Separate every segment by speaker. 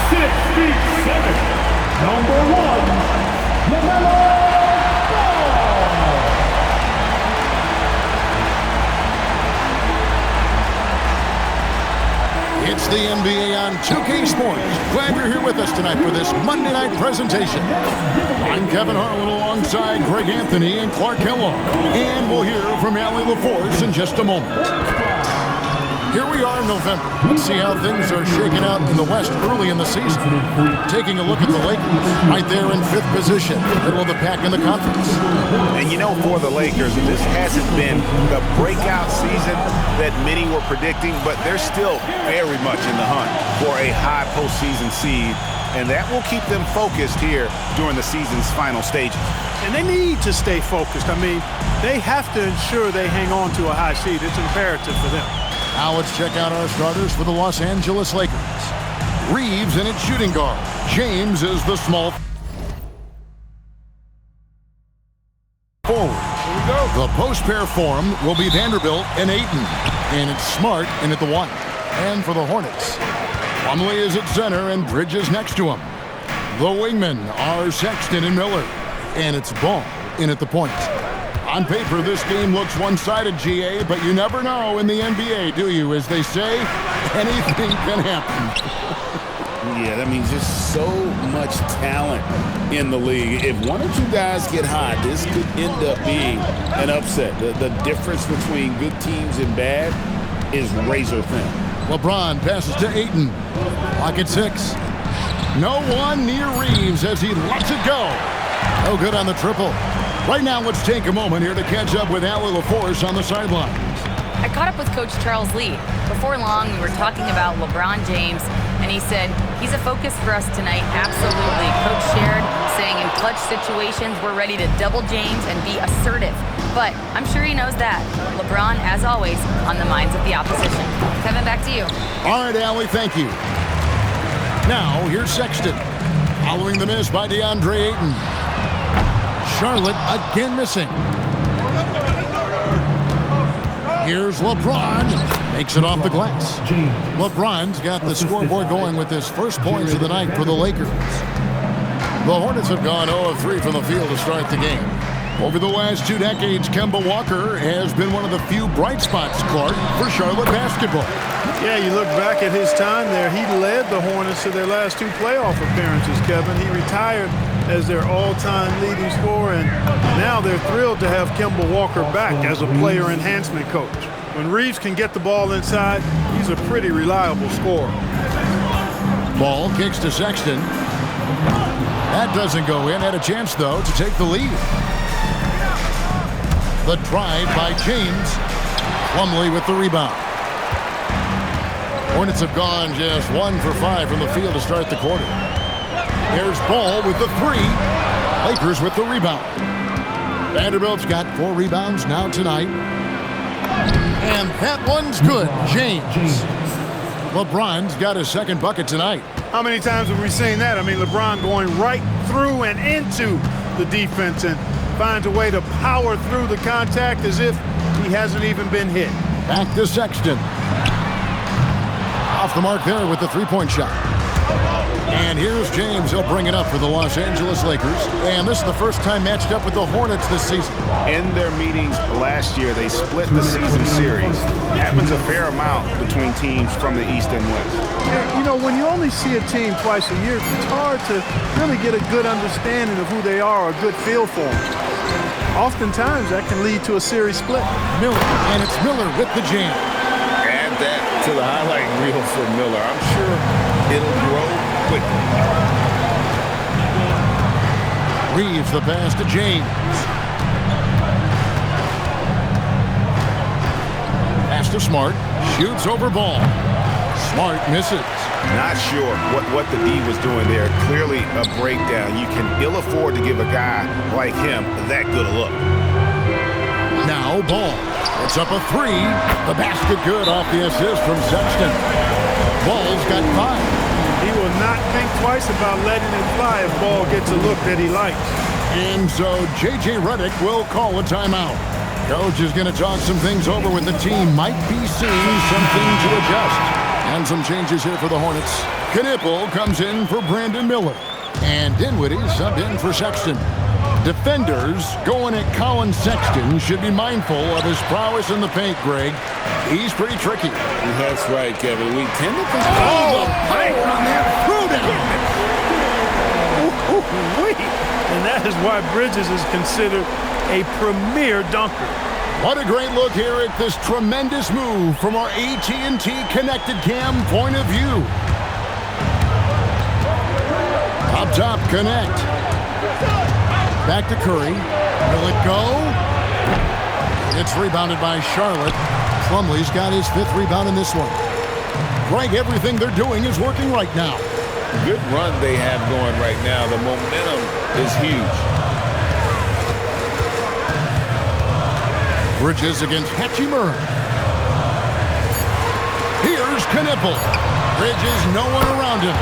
Speaker 1: 6'7", number 1, LaMelo Ball.
Speaker 2: It's the NBA on 2K Sports. Glad you're here with us tonight for this Monday night presentation. I'm Kevin Harlan alongside Greg Anthony and Clark Kellogg. And we'll hear from Allie LaForce in just a moment. Here we are in November. Let's see how things are shaking out in the West early in the season. Taking a look at the Lakers, right there in 5th position, middle of the pack in the conference.
Speaker 3: And you know, for the Lakers, this hasn't been the breakout season that many were predicting, but they're still very much in the hunt for a high postseason seed, and that will keep them focused here during the season's final stages.
Speaker 4: And they need to stay focused. I mean, they have to ensure they hang on to a high seed. It's imperative for them.
Speaker 2: Now let's check out our starters for the Los Angeles Lakers. Reeves in its shooting guard. James is the small forward.
Speaker 4: Here we go.
Speaker 2: The post pair form will be Vanderbilt and Ayton. And it's Smart in at the 1. And for the Hornets, Plumlee is at center and Bridges next to him. The wingmen are Sexton and Miller. And it's Ball in at the point. On paper, this game looks one-sided, GA, but you never know in the NBA, do you? As they say, anything can happen.
Speaker 5: Yeah, that means just so much talent in the league. If one or two guys get hot, this could end up being an upset. The difference between good teams and bad is razor thin.
Speaker 2: LeBron passes to Ayton. Clock at 6. No one near Reeves as he lets it go. No good on the triple. Right now, let's take a moment here to catch up with Allie LaForce on the sidelines.
Speaker 6: I caught up with Coach Charles Lee. Before long, we were talking about LeBron James, and he said, he's a focus for us tonight, absolutely. Coach shared, saying in clutch situations, we're ready to double James and be assertive. But I'm sure he knows that. LeBron, as always, on the minds of the opposition. Kevin, back to you.
Speaker 2: All right, Allie, thank you. Now, here's Sexton. Following the miss by DeAndre Ayton. Charlotte again missing. Here's LeBron. Makes it off the glass. LeBron's got the scoreboard going with his first points of the night for the Lakers. The Hornets have gone 0 of 3 from the field to start the game. Over the last 2 decades, Kemba Walker has been one of the few bright spots, Clark, for Charlotte basketball.
Speaker 4: Yeah, you look back at his time there, he led the Hornets to their last 2 playoff appearances, Kevin. He retired as their all-time leading scorer, and now they're thrilled to have Kemba Walker back as a player enhancement coach. When Reeves can get the ball inside, he's a pretty reliable scorer.
Speaker 2: Ball kicks to Sexton. That doesn't go in. Had a chance, though, to take the lead. The drive by James. Plumlee with the rebound. Hornets have gone just 1 for 5 from the field to start the quarter. There's Ball with the 3. Lakers with the rebound. Vanderbilt's got 4 rebounds now tonight. And that one's good. James. LeBron's got his second bucket tonight.
Speaker 4: How many times have we seen that? I mean, LeBron going right through and into the defense and finds a way to power through the contact as if he hasn't even been hit.
Speaker 2: Back to Sexton. Off the mark there with the three-point shot. And here's James. He'll bring it up for the Los Angeles Lakers. And this is the first time matched up with the Hornets this season.
Speaker 3: In their meetings last year, they split the season series. Happens a fair amount between teams from the East and West.
Speaker 4: You know, when you only see a team twice a year, it's hard to really get a good understanding of who they are, a good feel for them. Oftentimes, that can lead to a series split.
Speaker 2: Miller, and it's Miller with the jam.
Speaker 5: Add that to the highlight reel for Miller. I'm sure it'll grow quickly.
Speaker 2: Reeves the pass to James. Pass to Smart. Shoots over Ball. Smart misses.
Speaker 3: Not sure what the D was doing there. Clearly a breakdown. You can ill afford to give a guy like him that good a look.
Speaker 2: Now Ball. It's up a 3. The basket good off the assist from Sexton. Ball's got 5.
Speaker 4: He will not think twice about letting it fly if Ball gets a look that he likes.
Speaker 2: And so J.J. Redick will call a timeout. Coach is going to talk some things over with the team. Might be seeing something to adjust. And some changes here for the Hornets. Knipple comes in for Brandon Miller. And Dinwiddie subbed in for Sexton. Defenders going at Colin Sexton should be mindful of his prowess in the paint, Greg. He's pretty tricky.
Speaker 5: That's right, Kevin. We tend to think...
Speaker 2: Oh, the power on that throwdown!
Speaker 4: And that is why Bridges is considered a premier dunker.
Speaker 2: What a great look here at this tremendous move from our AT&T Connected Cam point of view. Up top, connect. Back to Curry. Will it go? It's rebounded by Charlotte. Plumlee's got his 5th rebound in this one. Greg, everything they're doing is working right now.
Speaker 5: Good run they have going right now. The momentum is huge.
Speaker 2: Bridges against Hachimura. Here's Knipple. Bridges, no one around him.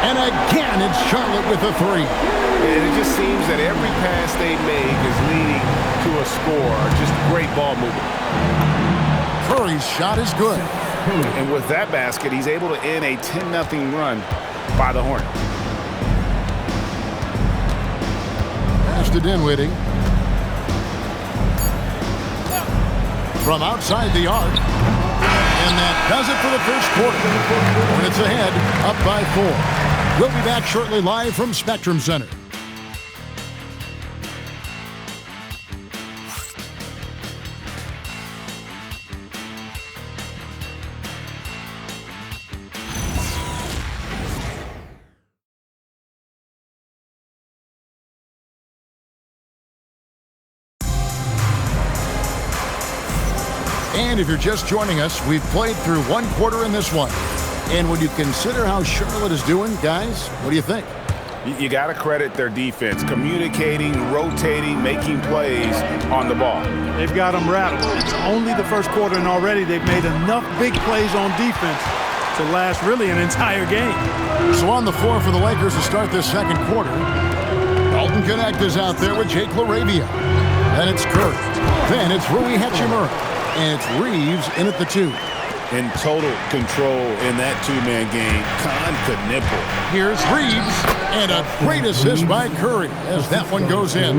Speaker 2: And again, it's Charlotte with a 3.
Speaker 3: And it just seems that every pass they make is leading to a score. Just great ball movement.
Speaker 2: Curry's shot is good.
Speaker 3: And with that basket, he's able to end a 10-0 run by the Hornets.
Speaker 2: Pass to Dinwiddie. From outside the arc. And that does it for the first quarter. Hornets ahead, up by 4. We'll be back shortly live from Spectrum Center. And if you're just joining us, we've played through 1 quarter in this one. And when you consider how Charlotte is doing, guys, what do you think?
Speaker 3: You got to credit their defense, communicating, rotating, making plays on the ball.
Speaker 4: They've got them rattled. It's only the first quarter, and already they've made enough big plays on defense to last really an entire game.
Speaker 2: So on the floor for the Lakers to start this second quarter, Dalton Connect is out there with Jake LaRavia. Then it's Curry. Then it's Rui Hachimura. And it's Reeves in at the 2.
Speaker 5: In total control in that two-man game, Knipple.
Speaker 2: Here's Reeves, and a great assist by Curry as that one goes in.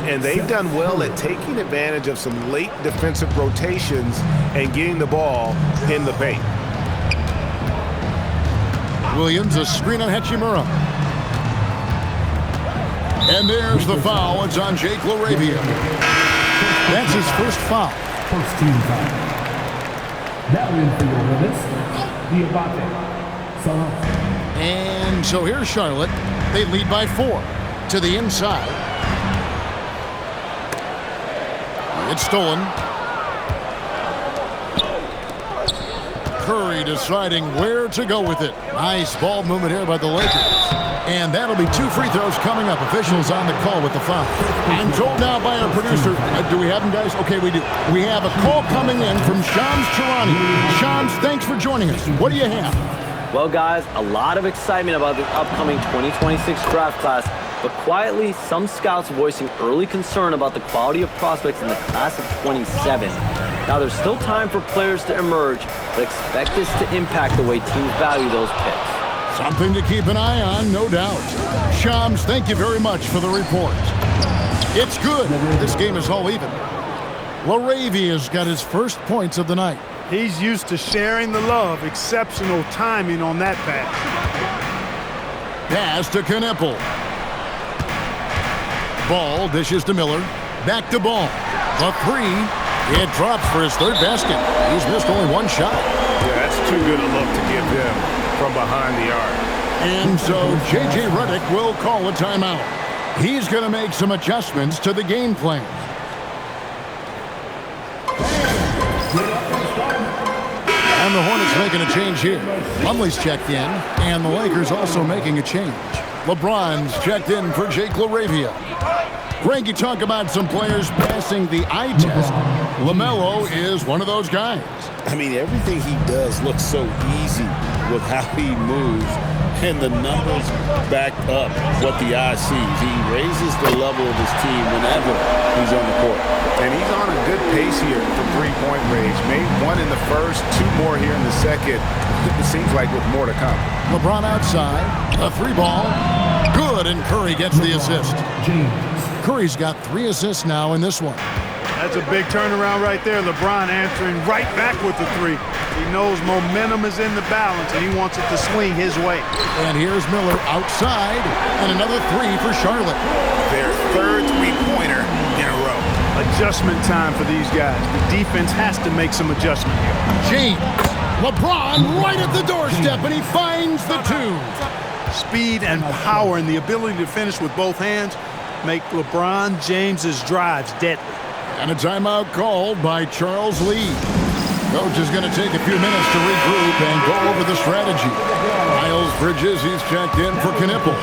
Speaker 3: And they've done well at taking advantage of some late defensive rotations and getting the ball in the paint.
Speaker 2: Williams, a screen on Hachimura. And there's the foul. It's on Jake LaRavia. That's his first foul.
Speaker 1: First team foul. That win for your Hornets, Diabate.
Speaker 2: And so here's Charlotte. They lead by 4 to the inside. It's stolen. Curry deciding where to go with it. Nice ball movement here by the Lakers. And that'll be 2 free throws coming up. Officials on the call with the foul. I'm told now by our producer, do we have them, guys? Okay, we do. We have a call coming in from Shams Charani. Shams, thanks for joining us. What do you have?
Speaker 7: Well, guys, a lot of excitement about the upcoming 2026 draft class, but quietly, some scouts voicing early concern about the quality of prospects in the class of 27. Now, there's still time for players to emerge, but expect this to impact the way teams value those picks.
Speaker 2: Something to keep an eye on, no doubt. Shams, thank you very much for the report. It's good. This game is all even. LaRavia's got his first points of the night.
Speaker 4: He's used to sharing the love. Exceptional timing on that pass.
Speaker 2: Pass to Knipple. Ball dishes to Miller. Back to Ball. A 3. It drops for his 3rd basket. He's missed only 1 shot.
Speaker 3: Yeah, that's too good a look to give them from behind the arc.
Speaker 2: And so J.J. Redick will call a timeout. He's going to make some adjustments to the game plan. And the Hornets making a change here. Plumlee's checked in, and the Lakers also making a change. LeBron's checked in for Jake LaRavia. Greg, you talk about some players passing the eye test. LaMelo is one of those guys.
Speaker 5: I mean, everything he does looks so easy with how he moves, and the numbers back up what the eye sees. He raises the level of his team whenever he's on the court.
Speaker 3: And he's on a good pace here for three-point range. Made one in the first, two more here in the second. It seems like with more to come.
Speaker 2: LeBron outside, a three ball. Good, and Curry gets the assist. Curry's got 3 assists now in this one.
Speaker 4: That's a big turnaround right there. LeBron answering right back with the 3. He knows momentum is in the balance, and he wants it to swing his way.
Speaker 2: And here's Miller outside, and another 3 for Charlotte.
Speaker 3: Their third three-pointer in a row.
Speaker 4: Adjustment time for these guys. The defense has to make some adjustment here.
Speaker 2: James, LeBron right at the doorstep, and he finds the 2.
Speaker 4: Speed and power and the ability to finish with both hands make LeBron James's drives deadly.
Speaker 2: And a timeout called by Charles Lee. Coach is going to take a few minutes to regroup and go over the strategy. Miles Bridges, he's checked in for Knipple.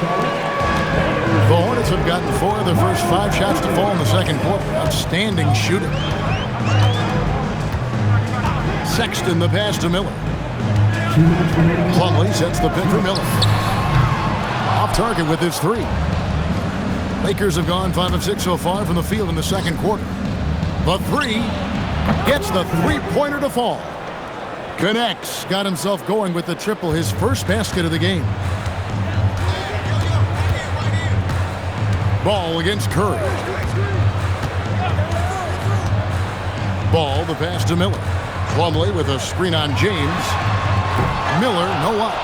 Speaker 2: The Hornets have gotten 4 of their first 5 shots to fall in the second quarter. Outstanding shooting. Sexton the pass to Miller. Plumlee sets the pick for Miller. Off target with his 3. Lakers have gone 5 of 6 so far from the field in the second quarter. The 3 gets the three-pointer to fall. Connects, got himself going with the triple, his first basket of the game. Ball against Curry. Ball, the pass to Miller. Plumlee with a screen on James. Miller, no up.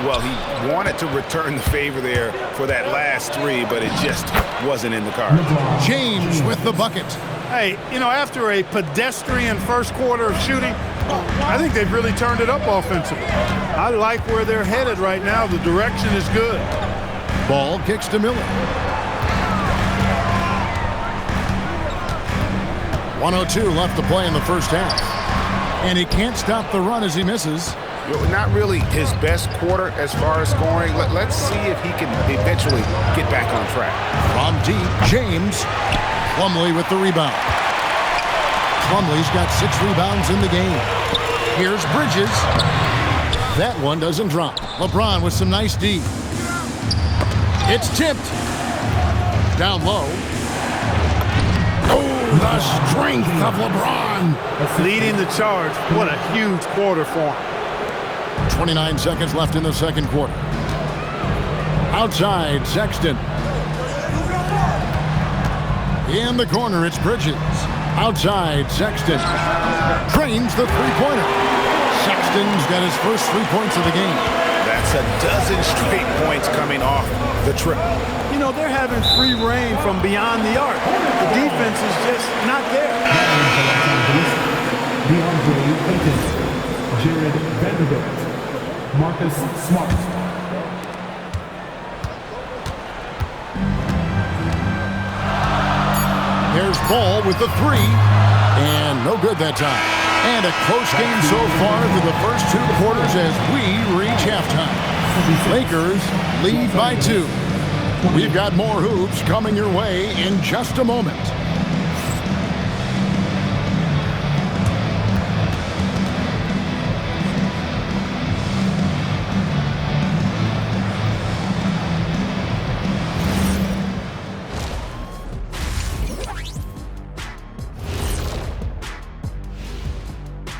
Speaker 3: Well, he wanted to return the favor there for that last 3, but it just wasn't in the cards.
Speaker 2: James with the bucket.
Speaker 4: Hey, you know, after a pedestrian first quarter of shooting, I think they've really turned it up offensively. I like where they're headed right now. The direction is good.
Speaker 2: Ball kicks to Miller. 1:02 left to play in the first half. And he can't stop the run as he misses.
Speaker 3: Not really his best quarter as far as scoring. Let's see if he can eventually get back on track.
Speaker 2: From deep, James. Plumlee with the rebound. Plumlee's got 6 rebounds in the game. Here's Bridges. That one doesn't drop. LeBron with some nice D. It's tipped. Down low. Oh, the strength of LeBron.
Speaker 4: Leading the charge. What a huge quarter for him.
Speaker 2: 29 seconds left in the second quarter. Outside, Sexton. In the corner, it's Bridges. Outside, Sexton. Drains the three-pointer. Sexton's got his first 3 points of the game.
Speaker 3: That's a dozen straight points coming off the trip.
Speaker 4: You know, they're having free reign from beyond the arc. The defense is just not there.
Speaker 1: Jared Vanderbilt. Marcus Smart.
Speaker 2: Here's Ball with the 3. And no good that time. And a close game so far through the first 2 quarters as we reach halftime. Lakers lead by 2. We've got more hoops coming your way in just a moment.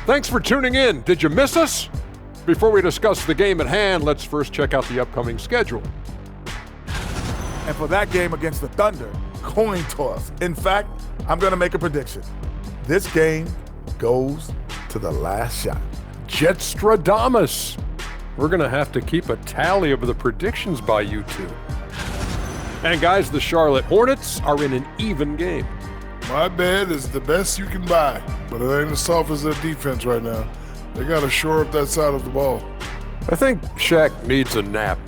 Speaker 8: Thanks for tuning in. Did you miss us? Before we discuss the game at hand, let's first check out the upcoming schedule.
Speaker 9: And for that game against the Thunder, coin toss. In fact, I'm going to make a prediction. This game goes to the last shot.
Speaker 8: Jetstradamus. We're going to have to keep a tally of the predictions by you two. And guys, the Charlotte Hornets are in an even game.
Speaker 10: My bed is the best you can buy, but it ain't as soft as their defense right now. They got to shore up that side of the ball.
Speaker 8: I think Shaq needs a nap.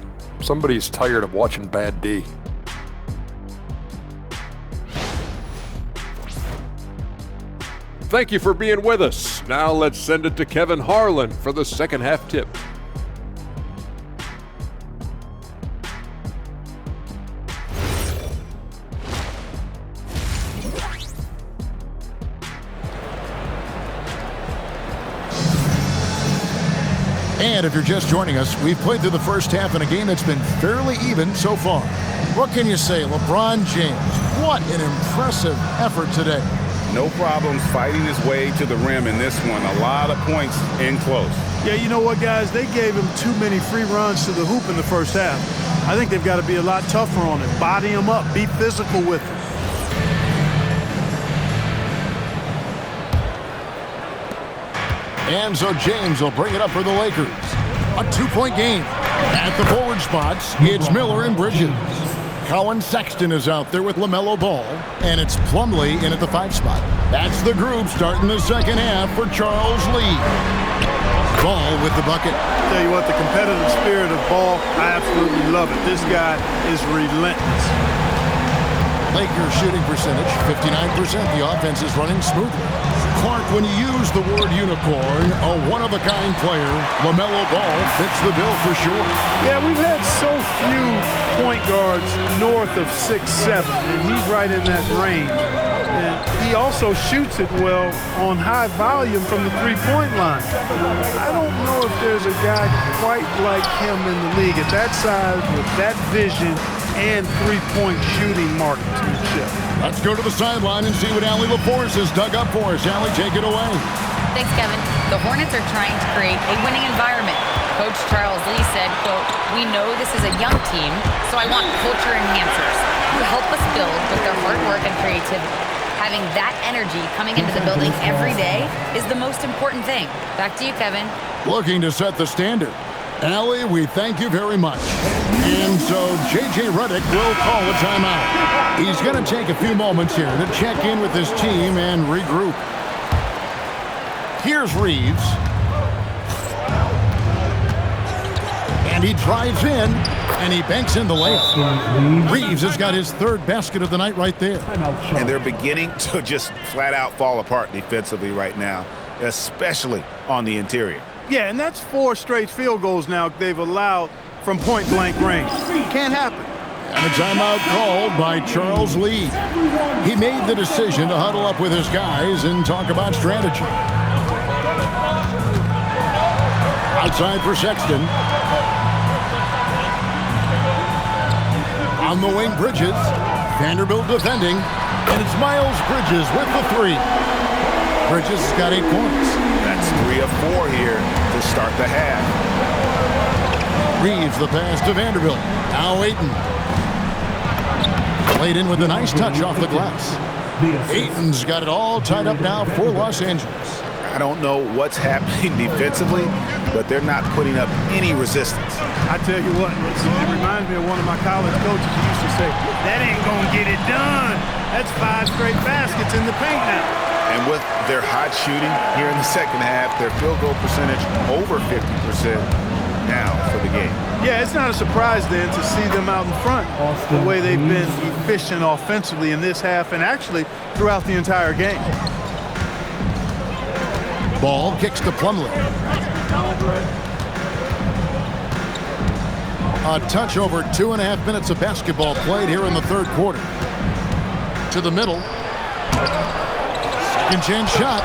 Speaker 8: Somebody's tired of watching bad D. Thank you for being with us. Now let's send it to Kevin Harlan for the second half tip.
Speaker 2: And if you're just joining us, we've played through the first half in a game that's been fairly even so far. What can you say? LeBron James, what an impressive effort today.
Speaker 5: No problems fighting his way to the rim in this one. A lot of points in close.
Speaker 4: Yeah, you know what, guys? They gave him too many free runs to the hoop in the first half. I think they've got to be a lot tougher on him. Body him up. Be physical with him.
Speaker 2: And so James will bring it up for the Lakers. A two-point game. At the forward spots, it's Miller and Bridges. Colin Sexton is out there with LaMelo Ball, and it's Plumlee in at the 5 spot. That's the group starting the second half for Charles Lee. Ball with the bucket.
Speaker 4: Tell you what, the competitive spirit of Ball, I absolutely love it. This guy is relentless.
Speaker 2: Lakers shooting percentage, 59%. The offense is running smoothly. Clark, when you use the word unicorn, a one-of-a-kind player, LaMelo Ball fits the bill for sure.
Speaker 4: Yeah, we've had so few point guards north of 6'7", and he's right in that range. And he also shoots it well on high volume from the three-point line. I don't know if there's a guy quite like him in the league at that size with that vision and three-point shooting marksmanship.
Speaker 2: Let's go to the sideline and see what Allie LaForce has dug up for us. Allie, take it away.
Speaker 6: Thanks, Kevin. The Hornets are trying to create a winning environment. Coach Charles Lee said, quote, "We know this is a young team, so I want culture enhancers who help us build with their hard work and creativity. Having that energy coming into the building every day is the most important thing." Back to you, Kevin.
Speaker 2: Looking to set the standard. Allie, we thank you very much. And so J.J. Redick will call a timeout. He's going to take a few moments here to check in with his team and regroup. Here's Reeves. And he drives in, and he banks in the layup. Reeves has got his third basket of the night right there.
Speaker 3: And they're beginning to just flat out fall apart defensively right now, especially on the interior.
Speaker 4: Yeah, and that's 4 straight field goals now they've allowed from point-blank range. Can't happen.
Speaker 2: And a timeout called by Charles Lee. He made the decision to huddle up with his guys and talk about strategy. Outside for Sexton. On the wing, Bridges. Vanderbilt defending. And it's Miles Bridges with the 3. Bridges has got 8 points.
Speaker 3: That's 3 of 4 here to start the half.
Speaker 2: Reeves the pass to Vanderbilt. Now Ayton. Played in with a nice touch off the glass. Ayton's got it all tied up now for Los Angeles.
Speaker 3: I don't know what's happening defensively, but they're not putting up any resistance.
Speaker 4: I tell you what, it reminds me of one of my college coaches who used to say, "That ain't gonna get it done." That's 5 straight baskets in the paint now.
Speaker 3: And with their hot shooting here in the second half, their field goal percentage over 50% now for the game.
Speaker 4: Yeah, it's not a surprise then to see them out in front the way they've been efficient offensively in this half and actually throughout the entire game.
Speaker 2: Ball kicks to Plumlee. A touch over 2.5 minutes of basketball played here in the third quarter. To the middle. Second chance shot.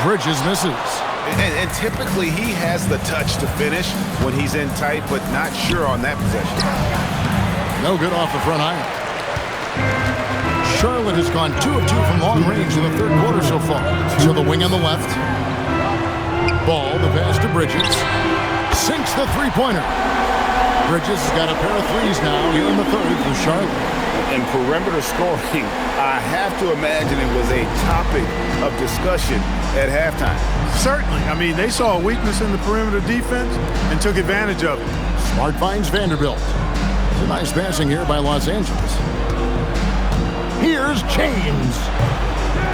Speaker 2: Bridges misses.
Speaker 3: And typically he has the touch to finish when he's in tight, but not sure on that possession.
Speaker 2: No good off the front iron. Charlotte has gone 2 of 2 from long range in the third quarter so far. To the wing on the left. Ball, the pass to Bridges. Sinks the three-pointer. Bridges has got a pair of threes now here in the third for Charlotte.
Speaker 5: And perimeter scoring, I have to imagine it was a topic of discussion at halftime.
Speaker 4: Certainly. I mean, they saw a weakness in the perimeter defense and took advantage of it.
Speaker 2: Smart finds Vanderbilt. It's a nice passing here by Los Angeles. Here's James.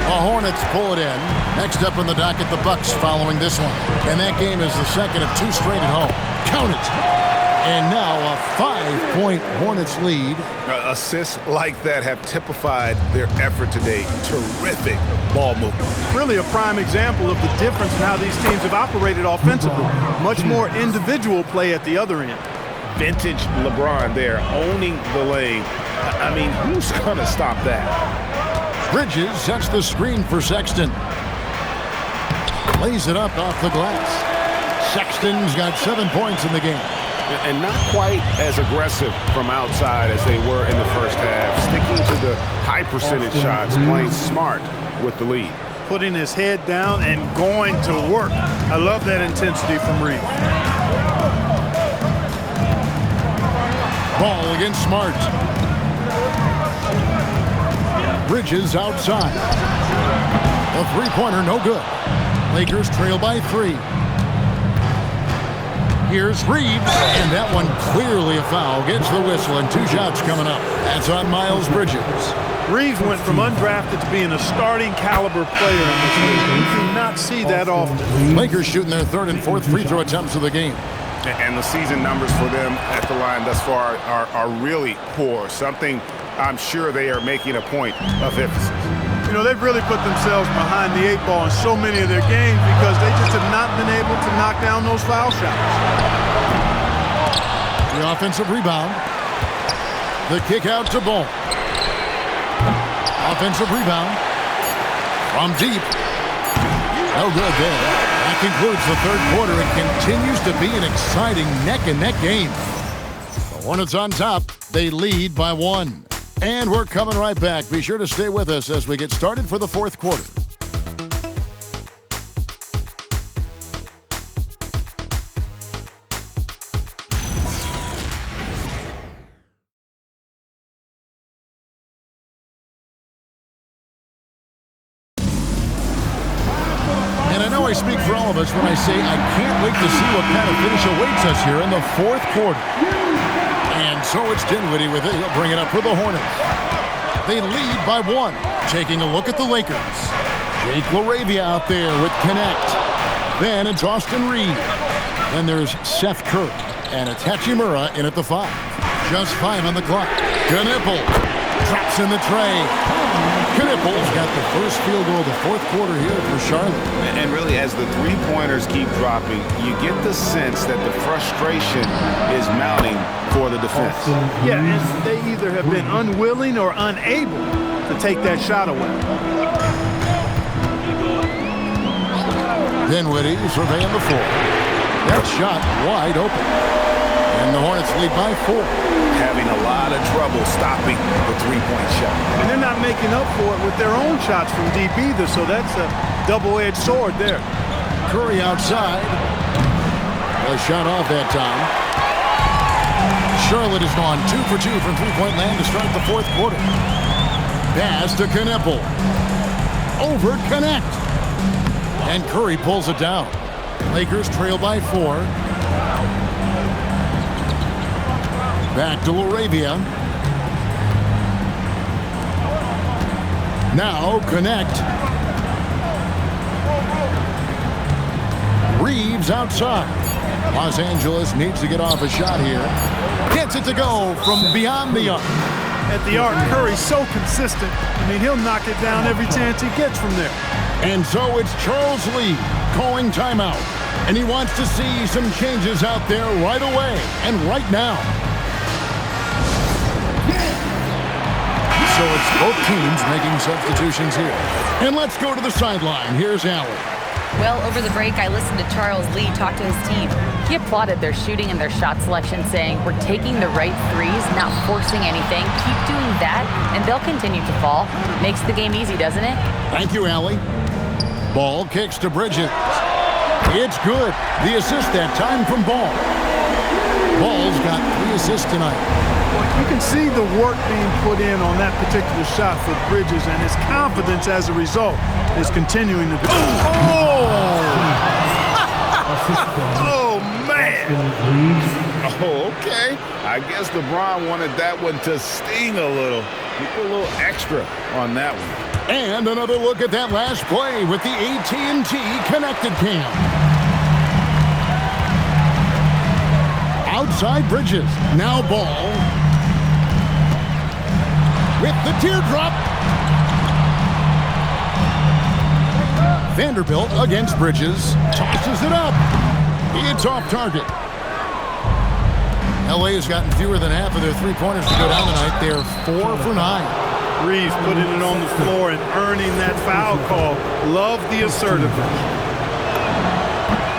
Speaker 2: The Hornets pull it in. Next up in the docket, the Bucks following this one. And that game is the second of 2 straight at home. Count it. And now a 5-point Hornets lead.
Speaker 3: Assists like that have typified their effort today. Terrific ball movement.
Speaker 4: Really a prime example of the difference in how these teams have operated offensively. Much more individual play at the other end.
Speaker 5: Vintage LeBron there, owning the lane. I mean, who's going to stop that?
Speaker 2: Bridges sets the screen for Sexton. Lays it up off the glass. Sexton's got 7 points in the game.
Speaker 3: And not quite as aggressive from outside as they were in the first half. Sticking to the high percentage shots, playing smart with the lead.
Speaker 4: Putting his head down and going to work. I love that intensity from Reed.
Speaker 2: Ball against Smart. Bridges outside. A three-pointer, no good. Lakers trail by 3. Here's Reeves, and that one clearly a foul. Gets the whistle, and 2 shots coming up. That's on Miles Bridges.
Speaker 4: Reeves went from undrafted to being a starting caliber player in this league. You do not see that often.
Speaker 2: Lakers shooting their 3rd and 4th free throw attempts of the game.
Speaker 3: And the season numbers for them at the line thus far are really poor. Something I'm sure they are making a point of emphasis.
Speaker 4: You know, they've really put themselves behind the 8 ball in so many of their games because they just have not been able to knock down those foul shots.
Speaker 2: The offensive rebound. The kick out to Ball. Offensive rebound. From deep. No good there. That concludes the 3rd quarter. It continues to be an exciting neck-and-neck game. The Hornets on top. They lead by 1. And we're coming right back. Be sure to stay with us as we get started for the 4th quarter. And I know I speak for all of us when I say I can't wait to see what kind of finish awaits us here in the 4th quarter. And so it's Dinwiddie with it. He'll bring it up for the Hornets. They lead by 1. Taking a look at the Lakers. Jake LaRavia out there with Connect. Then it's Austin Reed. Then there's Seth Curry. And it's Hachimura in at the 5. Just 5 on the clock. Knipple drops in the tray. Knipple's got the first field goal of the 4th quarter here for Charlotte.
Speaker 3: And really, as the three-pointers keep dropping, you get the sense that the frustration is mounting for the defense.
Speaker 4: Yeah, and they either have been unwilling or unable to take that shot away.
Speaker 2: Dinwiddie surveying the floor. That shot wide open. And the Hornets lead by 4.
Speaker 3: Having a lot of trouble stopping the three-point shot.
Speaker 4: And they're not making up for it with their own shots from deep either, so that's a double-edged sword there.
Speaker 2: Curry outside. A shot off that time. Charlotte has gone 2 for 2 from three-point land to start the 4th quarter. Pass to Knipple. Over Connect. And Curry pulls it down. Lakers trail by 4. Back to LaRavia. Now Connect. Reeves outside. Los Angeles needs to get off a shot here. Gets it to go from beyond the arc.
Speaker 4: At the arc, Curry's so consistent. I mean, he'll knock it down every chance he gets from there.
Speaker 2: And so it's Charles Lee calling timeout. And he wants to see some changes out there right away and right now. So it's both teams making substitutions here. And let's go to the sideline. Here's Allen.
Speaker 6: Well, over the break, I listened to Charles Lee talk to his team. He applauded their shooting and their shot selection, saying, "We're taking the right threes, not forcing anything. Keep doing that, and they'll continue to fall." Makes the game easy, doesn't it?
Speaker 2: Thank you, Allie. Ball kicks to Bridges. It's good. The assist that time from Ball. Ball's got 3 assists tonight.
Speaker 4: You can see the work being put in on that particular shot for Bridges, and his confidence as a result is continuing to build.
Speaker 3: Oh, man. Oh, okay. I guess LeBron wanted that one to sting a little. He put a little extra on that one.
Speaker 2: And another look at that last play with the AT&T connected cam. Outside Bridges. Now Ball. With the teardrop. Vanderbilt against Bridges. Tosses it up. It's off target. LA has gotten fewer than half of their three-pointers to go down tonight. They're 4 for 9.
Speaker 4: Reeves putting it on the floor and earning that foul call. Love the assertiveness.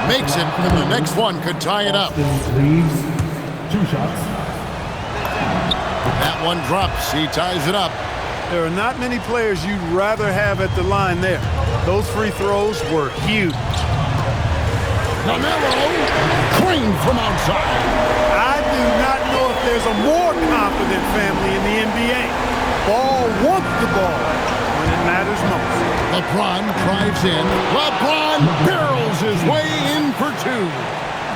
Speaker 2: makes it, and the next one could tie it up.
Speaker 1: Leaves 2 shots.
Speaker 2: That one drops. He ties it up.
Speaker 4: There are not many players you'd rather have at the line there. Those free throws were huge.
Speaker 2: LaMelo, clean from outside.
Speaker 4: I do not know if there's a more confident family in the NBA. Ball wants the ball when it matters most.
Speaker 2: LeBron drives in. LeBron barrels his way in for 2.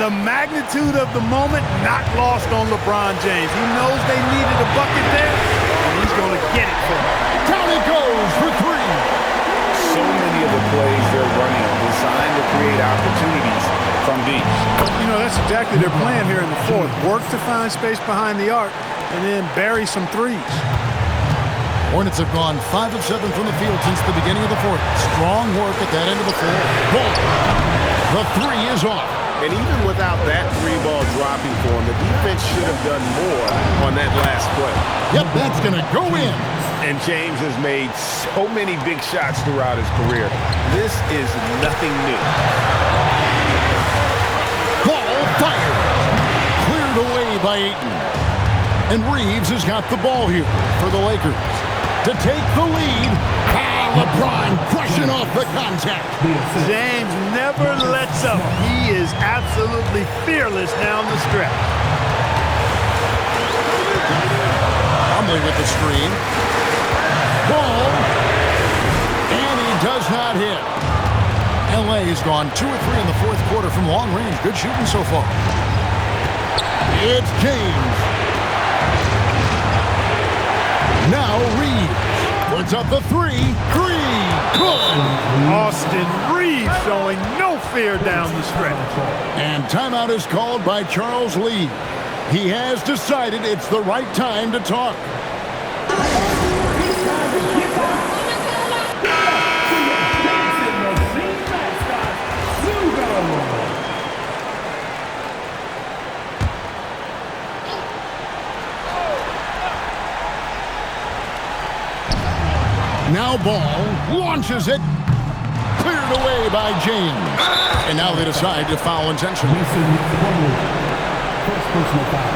Speaker 4: The magnitude of the moment not lost on LeBron James. He knows they needed a bucket there, and he's going to get it for them.
Speaker 2: Down he goes for 3.
Speaker 3: So many of the plays they're running are designed to create opportunities from deep.
Speaker 4: You know, that's exactly their plan here in the fourth. Work to find space behind the arc and then bury some threes.
Speaker 2: Hornets have gone 5 of 7 from the field since the beginning of the fourth. Strong work at that end of the floor. Ball. The 3 is off.
Speaker 3: And even without that 3-ball dropping for him, the defense should have done more on that last play.
Speaker 2: Yep, that's going to go in.
Speaker 3: And James has made so many big shots throughout his career. This is nothing new.
Speaker 2: Ball fired. Cleared away by Ayton. And Reeves has got the ball here for the Lakers to take the lead. LeBron crushing off the contact.
Speaker 4: James never lets up. He is absolutely fearless down the stretch.
Speaker 2: Humbly with the screen. Ball. And he does not hit. LA has gone 2 or 3 in the fourth quarter from long range. Good shooting so far. It's James. Now Reeves puts up the 3. 3. Good.
Speaker 4: Austin Reeves showing no fear down the stretch.
Speaker 2: And timeout is called by Charles Lee. He has decided it's the right time to talk. Now Ball launches it. Cleared away by James. And now they decide to foul intentionally.
Speaker 1: First personal foul.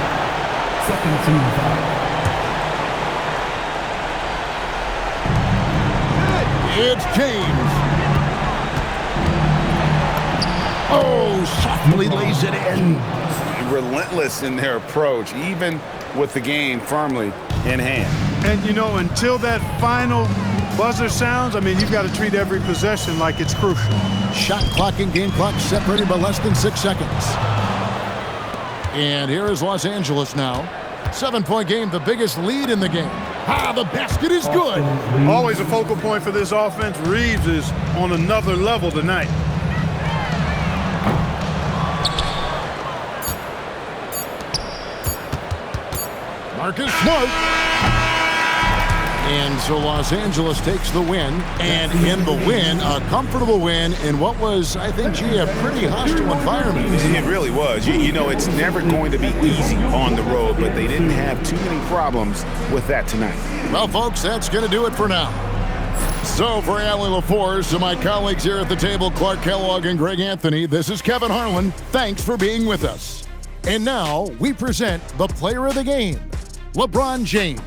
Speaker 1: Second team foul.
Speaker 2: It's James. Oh, softly lays it in.
Speaker 3: Relentless in their approach, even with the game firmly in hand.
Speaker 4: And, you know, until that final buzzer sounds, I mean, you've got to treat every possession like it's crucial.
Speaker 2: Shot clock and game clock separated by less than 6 seconds. And here is Los Angeles now. 7-point game, the biggest lead in the game. The basket is good.
Speaker 4: Always a focal point for this offense. Reeves is on another level tonight.
Speaker 2: Marcus Smart. And so Los Angeles takes the win. And in the win, a comfortable win in what was, I think, a pretty hostile environment.
Speaker 3: It really was. You know, it's never going to be easy on the road, but they didn't have too many problems with that tonight.
Speaker 2: Well, folks, that's going to do it for now. So for Allie LaForce and my colleagues here at the table, Clark Kellogg and Greg Anthony, this is Kevin Harlan. Thanks for being with us. And now we present the player of the game, LeBron James.